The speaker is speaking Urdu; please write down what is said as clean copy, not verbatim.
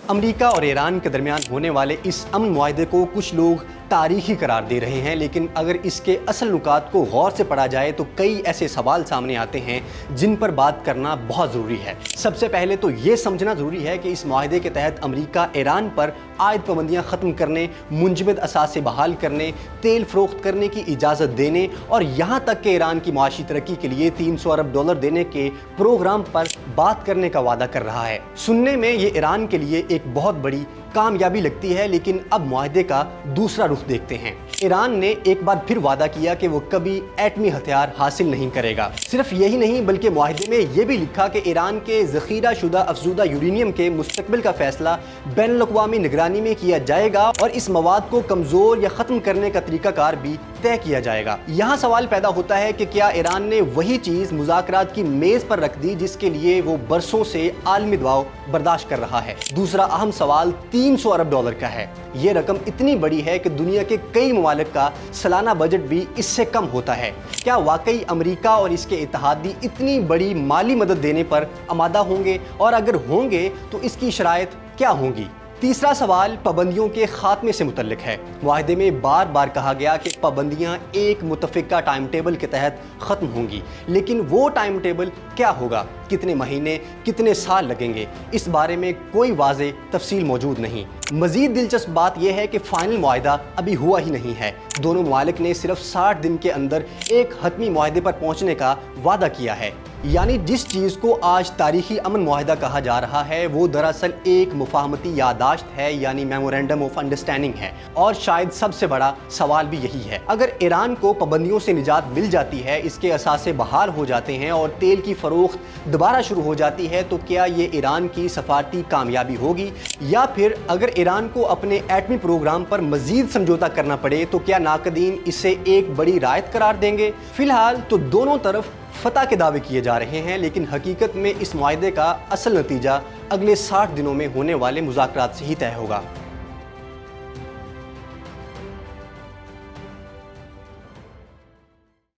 امریکہ اور ایران کے درمیان ہونے والے اس امن معاہدے کو کچھ لوگ تاریخی قرار دے رہے ہیں، لیکن اگر اس کے اصل نکات کو غور سے پڑھا جائے تو کئی ایسے سوال سامنے آتے ہیں جن پر بات کرنا بہت ضروری ہے۔ سب سے پہلے تو یہ سمجھنا ضروری ہے کہ اس معاہدے کے تحت امریکہ ایران پر عائد پابندیاں ختم کرنے، منجمد اثاثے بحال کرنے، تیل فروخت کرنے کی اجازت دینے اور یہاں تک کہ ایران کی معاشی ترقی کے لیے $300 ارب دینے کے پروگرام پر بات کرنے کا وعدہ کر رہا ہے۔ سننے میں یہ ایران کے لیے ایک بہت بڑی کامیابی لگتی ہے، لیکن اب معاہدے کا دوسرا رخ دیکھتے ہیں۔ ایران نے ایک بار پھر وعدہ کیا کہ وہ کبھی ایٹمی ہتھیار حاصل نہیں کرے گا۔ صرف یہی نہیں بلکہ معاہدے میں یہ بھی لکھا کہ ایران کے ذخیرہ شدہ افزودہ یورینیم کے مستقبل کا فیصلہ بین الاقوامی نگرانی میں کیا جائے گا اور اس مواد کو کمزور یا ختم کرنے کا طریقہ کار بھی طے کیا جائے گا۔ یہاں سوال پیدا ہوتا ہے کہ کیا ایران نے وہی چیز مذاکرات کی میز پر رکھ دی جس کے لیے وہ برسوں سے عالمی دباؤ برداشت کر رہا ہے؟ دوسرا اہم سوال $300 ارب کا ہے۔ یہ رقم اتنی بڑی ہے کہ دنیا کے کئی ممالک کا سالانہ بجٹ بھی اس سے کم ہوتا ہے۔ کیا واقعی امریکہ اور اس کے اتحادی اتنی بڑی مالی مدد دینے پر آمادہ ہوں گے، اور اگر ہوں گے تو اس کی شرائط کیا ہوں گی؟ تیسرا سوال پابندیوں کے خاتمے سے متعلق ہے۔ معاہدے میں بار بار کہا گیا کہ پابندیاں ایک متفقہ ٹائم ٹیبل کے تحت ختم ہوں گی، لیکن وہ ٹائم ٹیبل کیا ہوگا؟ کتنے مہینے، کتنے سال لگیں گے؟ اس بارے میں کوئی واضح تفصیل موجود نہیں۔ مزید دلچسپ بات یہ ہے کہ فائنل معاہدہ ابھی ہوا ہی نہیں ہے۔ دونوں ممالک نے صرف 60 دن کے اندر ایک حتمی معاہدے پر پہنچنے کا وعدہ کیا ہے، یعنی جس چیز کو آج تاریخی امن معاہدہ کہا جا رہا ہے وہ دراصل ایک مفاہمتی یادداشت ہے، یعنی میمورینڈم آف انڈرسٹینڈنگ ہے۔ اور شاید سب سے بڑا سوال بھی یہی ہے، اگر ایران کو پابندیوں سے نجات مل جاتی ہے، اس کے اثاثے بحال ہو جاتے ہیں اور تیل کی فروخت دوبارہ شروع ہو جاتی ہے، تو کیا یہ ایران کی سفارتی کامیابی ہوگی؟ یا پھر اگر ایران کو اپنے ایٹمی پروگرام پر مزید سمجھوتا کرنا پڑے تو کیا ناقدین اسے ایک بڑی رائت قرار دیں گے؟ فی الحال تو دونوں طرف فتح کے دعوے کیے جا رہے ہیں، لیکن حقیقت میں اس معاہدے کا اصل نتیجہ اگلے 60 دنوں میں ہونے والے مذاکرات سے ہی طے ہوگا۔